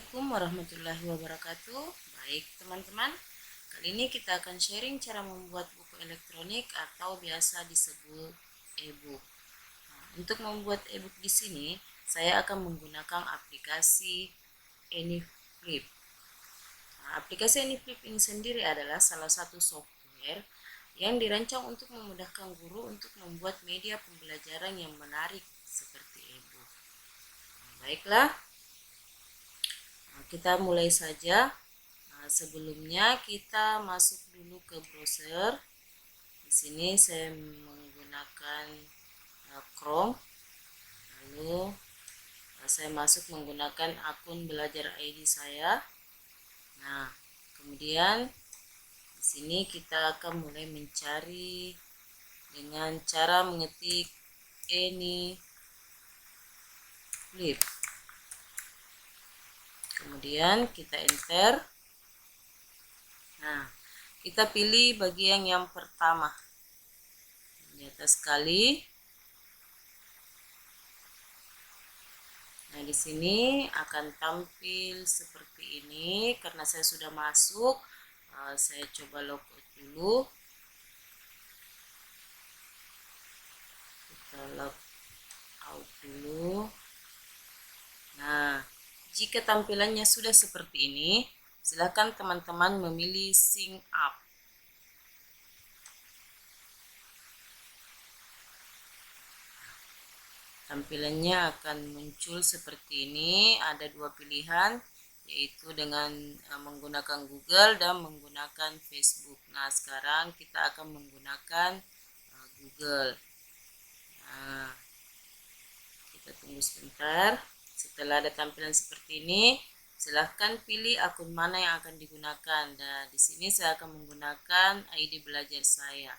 Assalamualaikum warahmatullahi wabarakatuh. Baik teman-teman, kali ini kita akan sharing cara membuat buku elektronik atau biasa disebut e-book. Untuk membuat e-book di sini, saya akan menggunakan aplikasi AnyFlip. Aplikasi AnyFlip ini sendiri adalah salah satu software yang dirancang untuk memudahkan guru untuk membuat media pembelajaran yang menarik seperti e-book. Baiklah, kita mulai saja. Sebelumnya kita masuk dulu ke browser. Di sini saya menggunakan Chrome. Lalu saya masuk menggunakan akun belajar ID saya. Nah, kemudian di sini kita akan mulai mencari dengan cara mengetik AnyFlip. Kemudian kita enter. Nah, kita pilih bagian yang pertama di atas sekali. Nah, di sini akan tampil seperti ini. Karena saya sudah masuk, saya coba logout dulu. Kita logout dulu. Nah, jika tampilannya sudah seperti ini, silakan teman-teman memilih Sync Up. Tampilannya akan muncul seperti ini. Ada dua pilihan, yaitu dengan menggunakan Google dan menggunakan Facebook. Nah, sekarang kita akan menggunakan Google. Nah, kita tunggu sebentar. Setelah ada tampilan seperti ini, silahkan pilih akun mana yang akan digunakan. Dan di sini saya akan menggunakan ID belajar saya.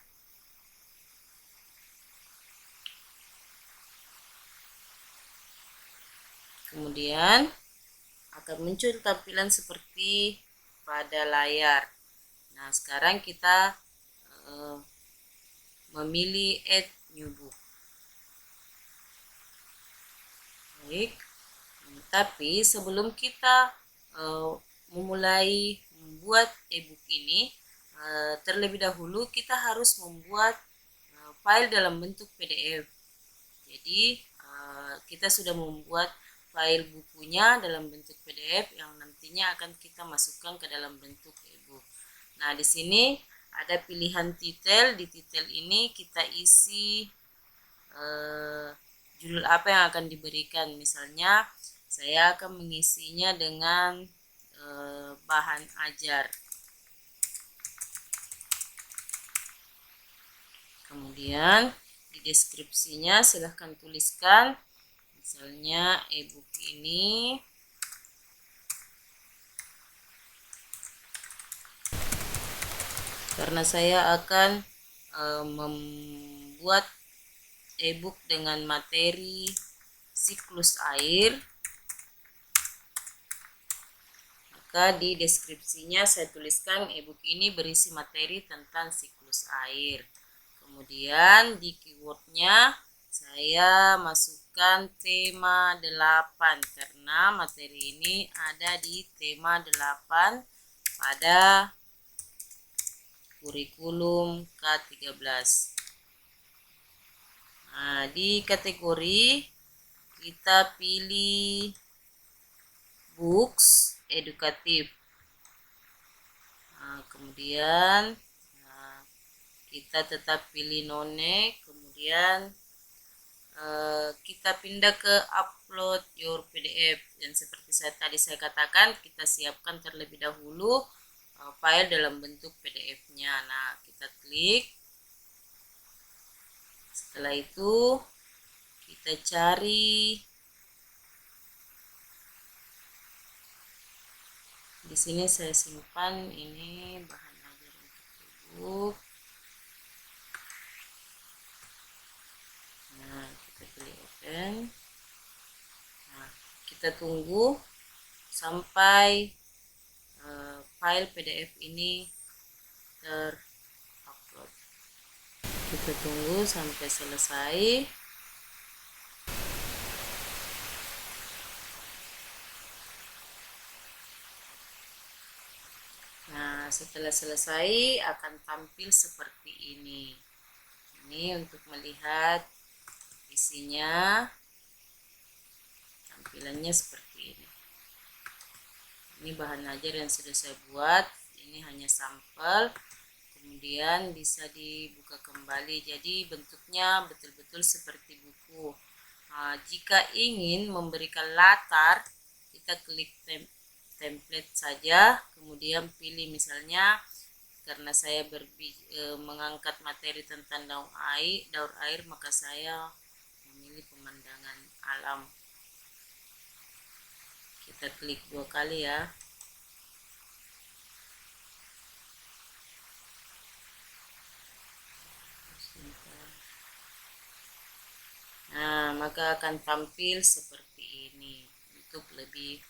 Kemudian akan muncul tampilan seperti pada layar. Nah, sekarang kita memilih Add New Book. Baik. Tapi sebelum kita memulai membuat e-book ini, terlebih dahulu kita harus membuat file dalam bentuk PDF. Jadi kita sudah membuat file bukunya dalam bentuk PDF yang nantinya akan kita masukkan ke dalam bentuk e-book. Nah, di sini ada pilihan titel. Di titel ini kita isi judul apa yang akan diberikan. Misalnya saya akan mengisinya dengan bahan ajar. Kemudian di deskripsinya silahkan tuliskan, misalnya e-book ini karena saya akan membuat e-book dengan materi siklus air, maka di deskripsinya saya tuliskan e-book ini berisi materi tentang siklus air. Kemudian di keywordnya saya masukkan tema 8 karena materi ini ada di tema 8 pada kurikulum K13. Nah, di kategori kita pilih books edukatif. Nah, kemudian kita tetap pilih none. Kemudian kita pindah ke upload your PDF. Dan seperti tadi saya katakan, kita siapkan terlebih dahulu file dalam bentuk PDF-nya. Nah, kita klik. Setelah itu kita cari di sini, saya simpan ini bahan ajar untuk e-book. Nah, kita pilih open. Nah, kita tunggu sampai file PDF ini terupload. Kita tunggu sampai selesai. Nah, setelah selesai akan tampil seperti ini. Ini untuk melihat isinya, tampilannya seperti ini. Ini bahan ajar yang sudah saya buat, ini hanya sampel, kemudian bisa dibuka kembali, jadi bentuknya betul-betul seperti buku. Nah, jika ingin memberikan latar, kita klik template saja, kemudian pilih misalnya karena saya mengangkat materi tentang daur air, maka saya memilih pemandangan alam. Kita klik 2 kali ya. Nah, maka akan tampil seperti ini untuk lebih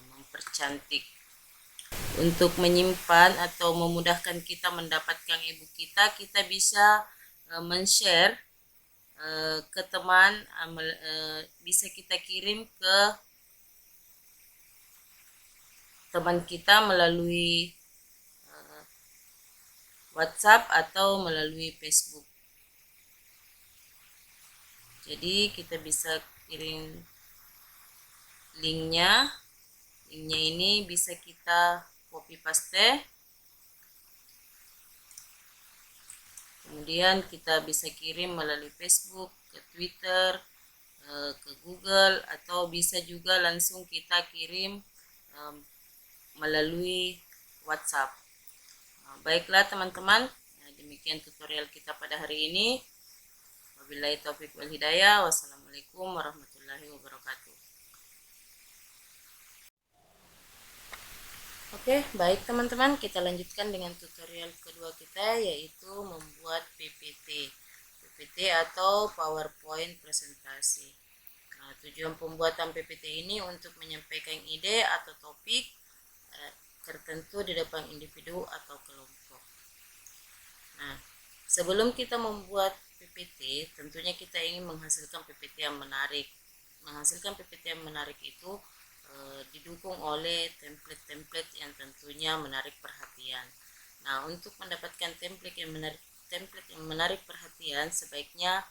mempercantik. Untuk menyimpan atau memudahkan kita mendapatkan e-book kita bisa men-share ke teman, bisa kita kirim ke teman kita melalui WhatsApp atau melalui Facebook. Jadi kita bisa kirim linknya. Linknya ini bisa kita copy paste. Kemudian kita bisa kirim melalui Facebook, ke Twitter, ke Google, atau bisa juga langsung kita kirim melalui WhatsApp. Baiklah teman-teman, demikian tutorial kita pada hari ini. Wabillahi taufiq wal hidayah. Wassalamualaikum warahmatullahi wabarakatuh. Oke, baik teman-teman, kita lanjutkan dengan tutorial kedua kita, yaitu membuat PPT. PPT atau PowerPoint presentasi. Nah, tujuan pembuatan PPT ini untuk menyampaikan ide atau topik tertentu di depan individu atau kelompok. Nah, sebelum kita membuat PPT, tentunya kita ingin menghasilkan PPT yang menarik. Menghasilkan PPT yang menarik itu didukung oleh template-template yang tentunya menarik perhatian. Nah, untuk mendapatkan template yang menarik perhatian, sebaiknya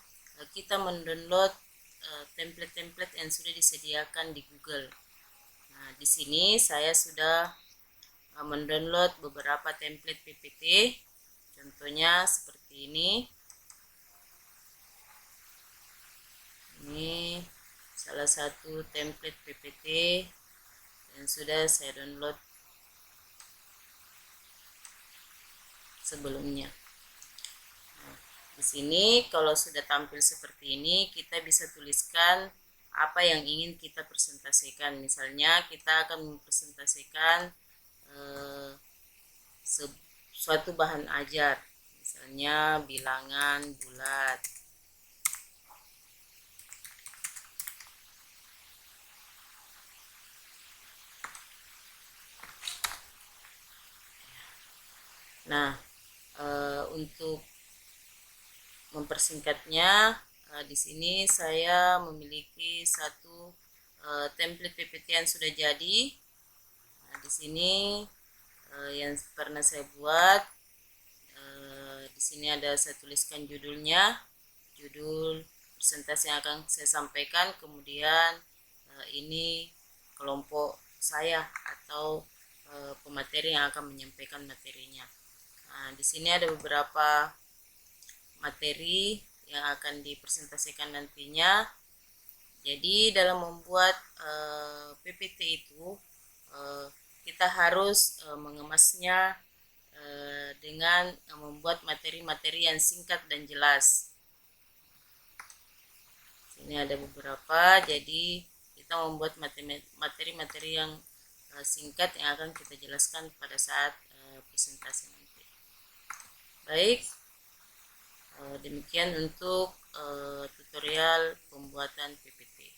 kita mendownload template-template yang sudah disediakan di Google. Nah, di sini saya sudah mendownload beberapa template PPT, contohnya seperti ini. Ini salah satu template PPT yang sudah saya download sebelumnya. Nah, di sini kalau sudah tampil seperti ini, kita bisa tuliskan apa yang ingin kita presentasikan. Misalnya kita akan mempresentasikan suatu bahan ajar, misalnya bilangan bulat. Nah, untuk mempersingkatnya, di sini saya memiliki satu template PPT yang sudah jadi. Nah, di sini yang pernah saya buat, di sini ada saya tuliskan judulnya, judul presentasi yang akan saya sampaikan, kemudian ini kelompok saya atau pemateri yang akan menyampaikan materinya. Nah, di sini ada beberapa materi yang akan dipresentasikan nantinya. Jadi dalam membuat PPT itu kita harus mengemasnya dengan membuat materi-materi yang singkat dan jelas. Sini ada beberapa, jadi kita membuat materi-materi yang singkat yang akan kita jelaskan pada saat presentasi nanti. Baik, demikian untuk tutorial pembuatan PPT.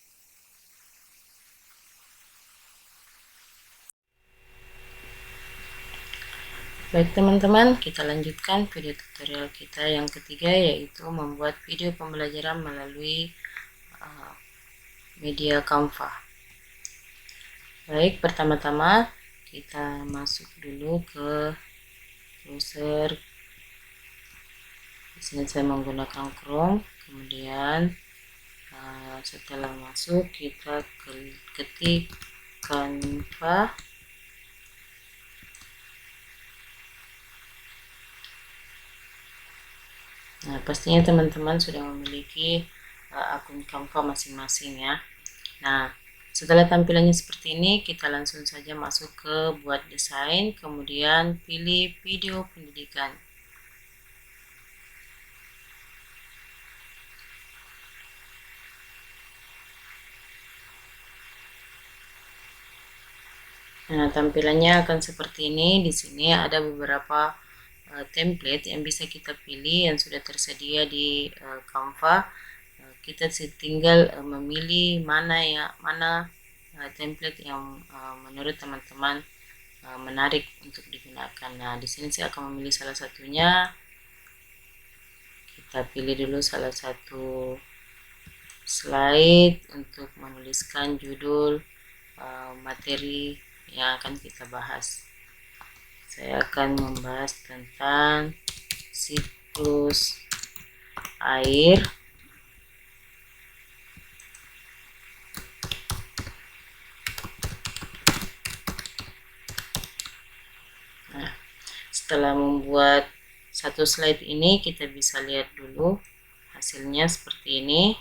Baik teman-teman, kita lanjutkan video tutorial kita yang ketiga, yaitu membuat video pembelajaran melalui media Canva. Baik, pertama-tama kita masuk dulu ke browser. Di sini saya menggunakan Chrome. Kemudian setelah masuk kita ketik Canva. Nah, pastinya teman-teman sudah memiliki akun Canva masing-masing ya. Nah, setelah tampilannya seperti ini, kita langsung saja masuk ke buat desain, kemudian pilih video pendidikan. Nah, tampilannya akan seperti ini. Di sini ada beberapa template yang bisa kita pilih yang sudah tersedia di Canva. Kita tinggal memilih mana template yang menurut teman-teman menarik untuk digunakan. Nah, di sini saya akan memilih salah satunya. Kita pilih dulu salah satu slide untuk menuliskan judul materi yang akan kita bahas. Saya akan membahas tentang siklus air. Nah, setelah membuat satu slide ini, kita bisa lihat dulu hasilnya seperti ini.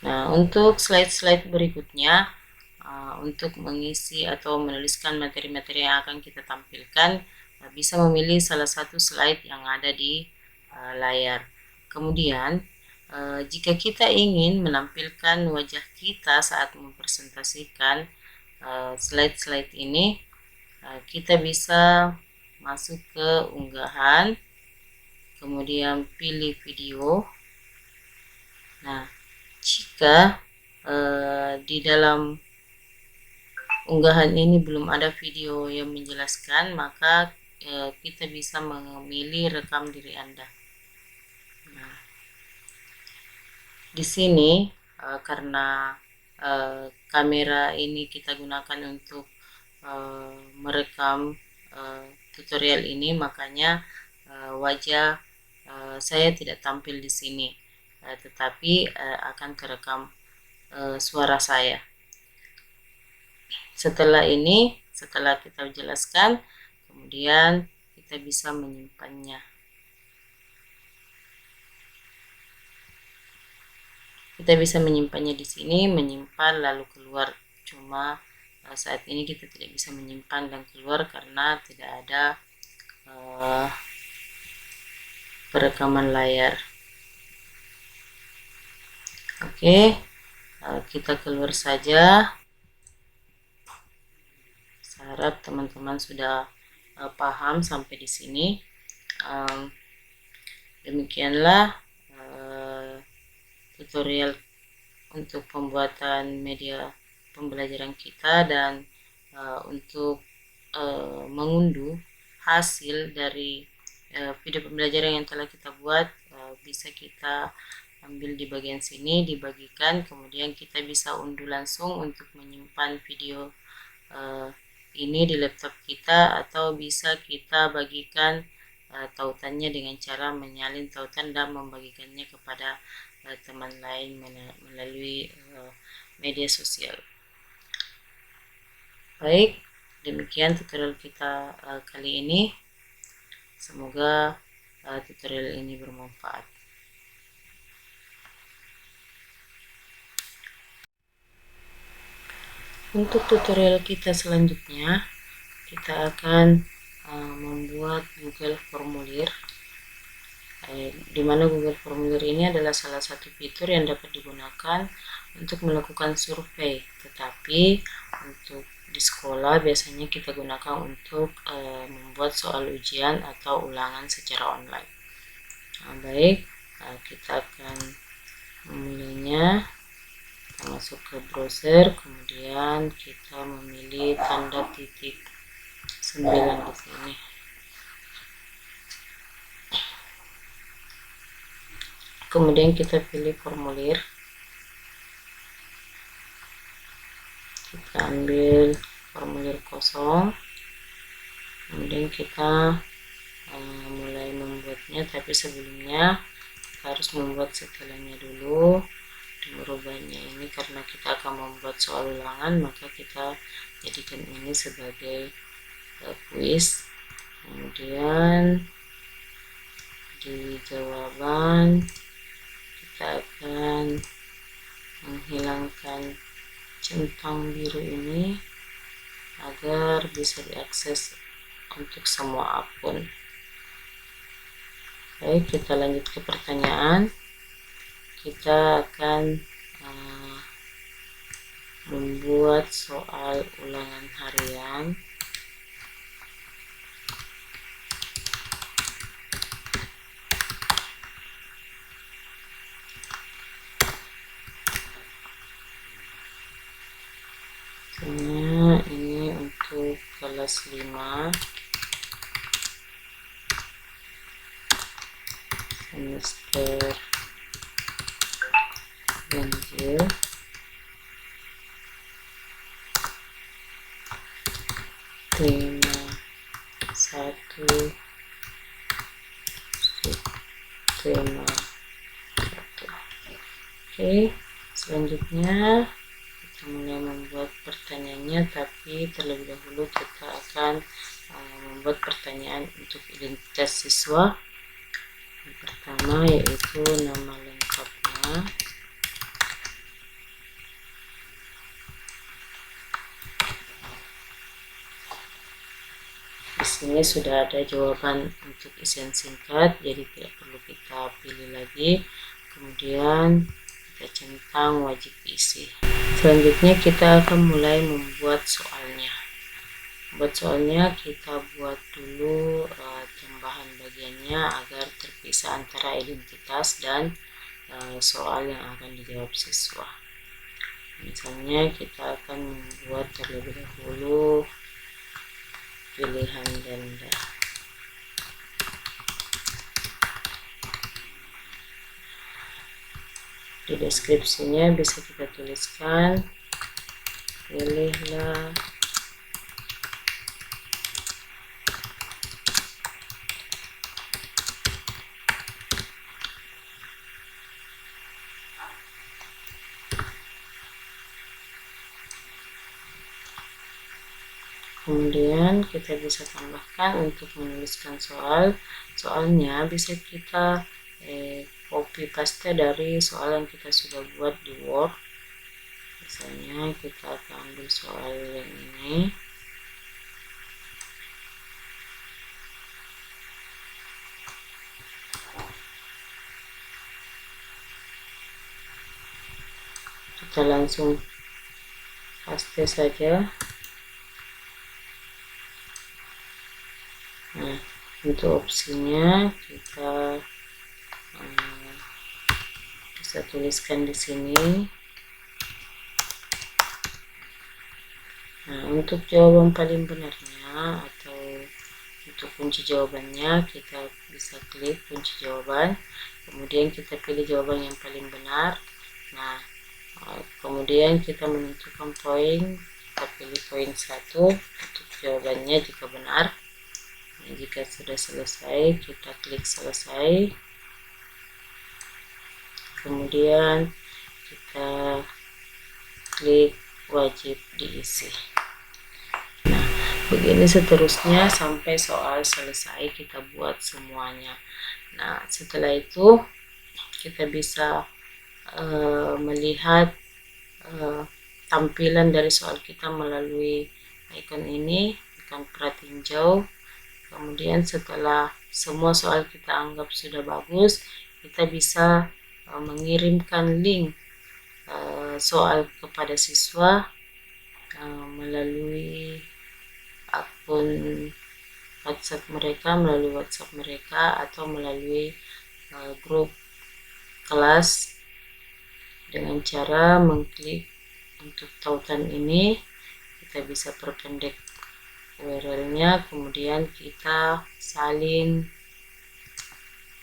Nah, untuk slide-slide berikutnya, untuk mengisi atau menuliskan materi-materi yang akan kita tampilkan, bisa memilih salah satu slide yang ada di layar. Kemudian, jika kita ingin menampilkan wajah kita saat mempresentasikan slide-slide ini, kita bisa masuk ke unggahan, kemudian pilih video. Nah, jika di dalam unggahan ini belum ada video yang menjelaskan, maka kita bisa memilih rekam diri Anda. Nah, di sini karena kamera ini kita gunakan untuk merekam tutorial ini, makanya wajah saya tidak tampil di sini, tetapi akan terekam suara saya. Setelah kita jelaskan, kemudian kita bisa menyimpannya. Kita bisa menyimpannya di sini, menyimpan lalu keluar. Cuma saat ini kita tidak bisa menyimpan dan keluar karena tidak ada perekaman layar. Oke, kita keluar saja. Saya harap teman-teman sudah paham sampai di sini. Demikianlah tutorial untuk pembuatan media pembelajaran kita, dan untuk mengunduh hasil dari video pembelajaran yang telah kita buat, bisa kita ambil di bagian sini, dibagikan, kemudian kita bisa unduh langsung untuk menyimpan video ini di laptop kita, atau bisa kita bagikan tautannya dengan cara menyalin tautan dan membagikannya kepada teman lain melalui media sosial. Baik, demikian tutorial kita kali ini. Semoga tutorial ini bermanfaat. Untuk tutorial kita selanjutnya, kita akan membuat Google Formulir, di mana Google Formulir ini adalah salah satu fitur yang dapat digunakan untuk melakukan survei. Tetapi untuk di sekolah biasanya kita gunakan untuk membuat soal ujian atau ulangan secara online. Nah, baik, kita akan memulainya. Kita masuk ke browser, kemudian kita memilih tanda titik 9 di sini. Kemudian kita pilih formulir. kita ambil formulir kosong, kemudian kita mulai membuatnya, tapi sebelumnya kita harus membuat setelahnya dulu. Merubahnya ini karena kita akan membuat soal ulangan, maka kita jadikan ini sebagai kuis. Kemudian di jawaban kita akan menghilangkan centang biru ini agar bisa diakses untuk semua akun. Baik, kita lanjut ke pertanyaan. Kita akan membuat soal ulangan harian. Ini untuk kelas 5 semester ganjil. Tema 1, tema 1. Oke, selanjutnya kita mulai membuat pertanyaannya, tapi terlebih dahulu kita akan membuat pertanyaan untuk identitas siswa. Yang pertama yaitu nama lengkapnya, di sini sudah ada jawaban untuk isian singkat, jadi tidak perlu kita pilih lagi. Kemudian kita centang wajib isi. Selanjutnya kita akan mulai membuat soalnya. Buat soalnya kita buat dulu tambahan bagiannya agar terpisah antara identitas dan soal yang akan dijawab siswa. Misalnya kita akan membuat terlebih dahulu pilihan ganda. Di deskripsinya bisa kita tuliskan, pilihlah kemudian kita bisa tambahkan untuk menuliskan soalnya bisa kita copy paste dari soal yang kita sudah buat di Word. Misalnya kita akan ambil soal yang ini, kita langsung paste saja. Nah, untuk opsinya kita bisa tuliskan di sini. Nah, untuk jawaban paling benarnya atau untuk kunci jawabannya, kita bisa klik kunci jawaban, kemudian kita pilih jawaban yang paling benar. Nah, kemudian kita menentukan poin, kita pilih poin 1 untuk jawabannya jika benar. Nah, jika sudah selesai, kita klik selesai, kemudian kita klik wajib diisi. Nah, begini seterusnya sampai soal selesai kita buat semuanya. Nah, setelah itu kita bisa melihat tampilan dari soal kita melalui ikon ini, ikon perat hijau. Kemudian setelah semua soal kita anggap sudah bagus, kita bisa mengirimkan link soal kepada siswa melalui akun WhatsApp mereka, atau melalui grup kelas dengan cara mengklik untuk tautan ini. Kita bisa perpendek URL-nya, kemudian kita salin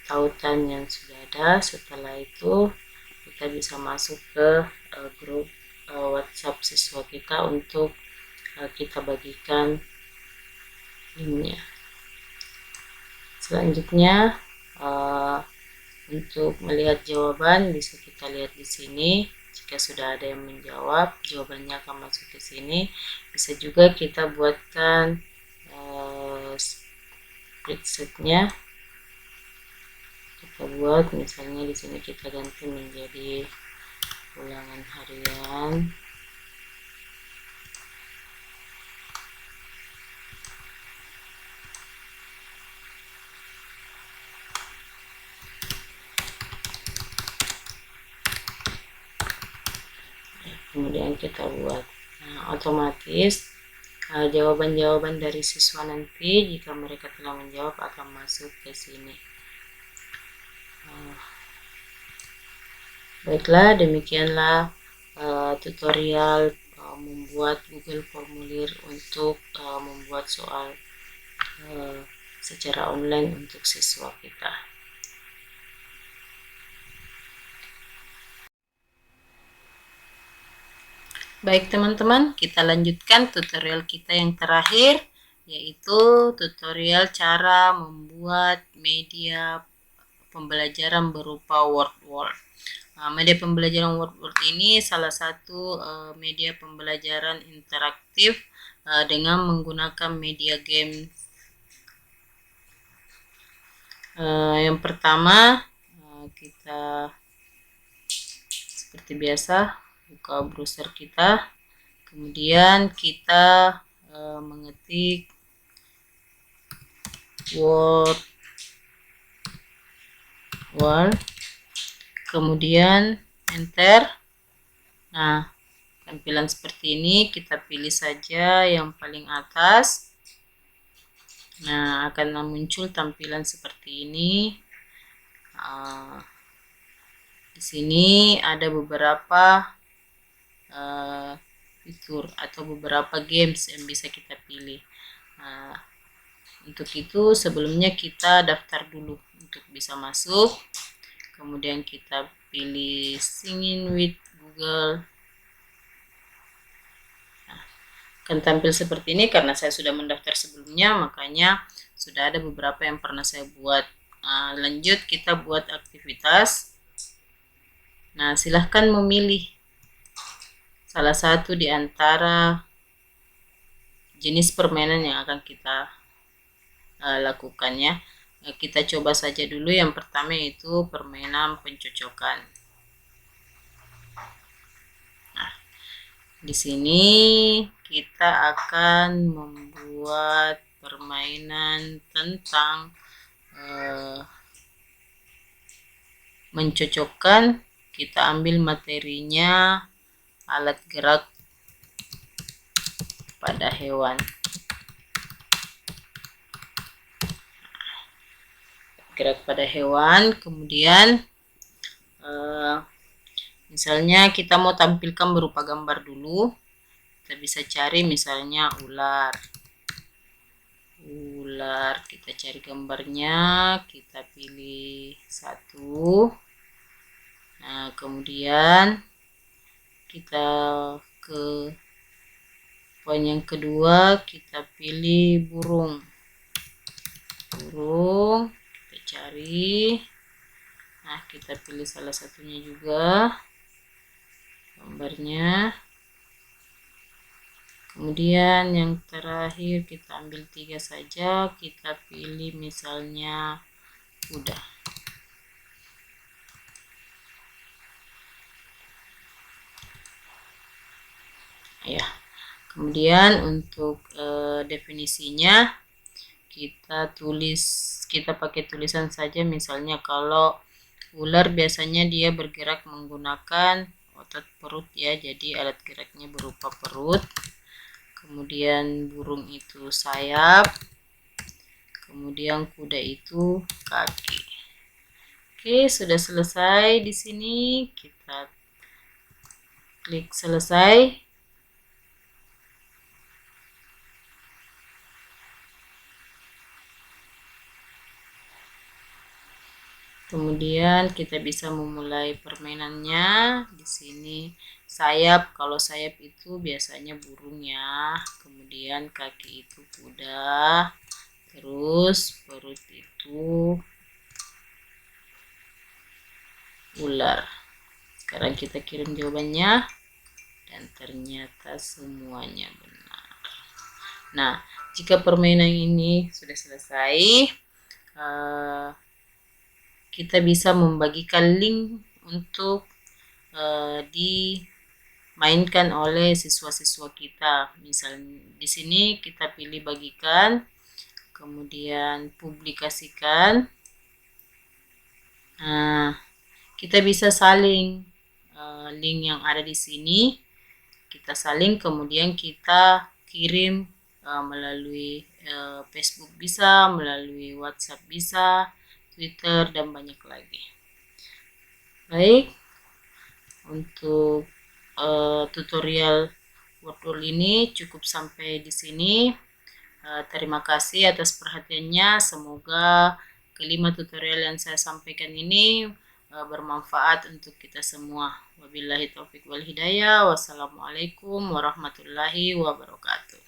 tautan yang sudah ada. Setelah itu kita bisa masuk ke grup WhatsApp siswa kita untuk kita bagikan linknya. Selanjutnya untuk melihat jawaban bisa kita lihat di sini. Jika sudah ada yang menjawab, jawabannya akan masuk ke sini. Bisa juga kita buatkan spreadsheet-nya. Kita buat misalnya di sini kita ganti menjadi ulangan harian. Kemudian kita buat. Nah, otomatis jawaban-jawaban dari siswa nanti jika mereka telah menjawab akan masuk ke sini. Baiklah, demikianlah tutorial membuat Google Formulir untuk membuat soal secara online untuk siswa kita. Baik teman-teman, kita lanjutkan tutorial kita yang terakhir, yaitu tutorial cara membuat media pembelajaran berupa Word. Media pembelajaran Word ini salah satu media pembelajaran interaktif dengan menggunakan media game. Yang pertama, kita seperti biasa buka browser kita, kemudian kita mengetik Word, kemudian enter. Nah, tampilan seperti ini, kita pilih saja yang paling atas. Nah, akan muncul tampilan seperti ini. Di sini ada beberapa fitur atau beberapa games yang bisa kita pilih. Untuk itu sebelumnya kita daftar dulu untuk bisa masuk. Kemudian kita pilih Sign in with Google. Akan tampil seperti ini karena saya sudah mendaftar sebelumnya, makanya sudah ada beberapa yang pernah saya buat. Lanjut kita buat aktivitas. Nah, silahkan memilih salah satu di antara jenis permainan yang akan kita lakukan ya. Kita coba saja dulu yang pertama, yaitu permainan pencocokan. Nah, di sini kita akan membuat permainan tentang mencocokkan. Kita ambil materinya alat gerak pada hewan. Gerak pada hewan, kemudian misalnya kita mau tampilkan berupa gambar dulu, kita bisa cari misalnya ular. Kita cari gambarnya, kita pilih satu. Nah, kemudian kita ke poin yang kedua, kita pilih burung. Kita cari. Nah, kita pilih salah satunya juga gambarnya. Kemudian yang terakhir kita ambil 3 saja, kita pilih misalnya kuda. Ya, kemudian untuk definisinya kita pakai tulisan saja. Misalnya kalau ular biasanya dia bergerak menggunakan otot perut ya, jadi alat geraknya berupa perut. Kemudian burung itu sayap, kemudian kuda itu kaki. Oke, sudah selesai. Di sini kita klik selesai. Kemudian Kemudian kita bisa memulai permainannya. Di sini sayap, kalau sayap itu biasanya burung ya. Kemudian kaki itu kuda. Terus perut itu ular. Sekarang kita kirim jawabannya. Dan ternyata semuanya benar. Nah, jika permainan ini sudah selesai, kita bisa membagikan link untuk dimainkan oleh siswa-siswa kita. Misalnya di sini kita pilih bagikan, kemudian publikasikan. Nah, kita bisa saling link yang ada di sini. Kita saling, kemudian kita kirim melalui Facebook bisa, melalui WhatsApp bisa, Twitter, dan banyak lagi. Baik, untuk tutorial Wordle ini cukup sampai di sini. Terima kasih atas perhatiannya. Semoga kelima tutorial yang saya sampaikan ini bermanfaat untuk kita semua. Wabillahi taufiq wal hidayah. Wassalamualaikum warahmatullahi wabarakatuh.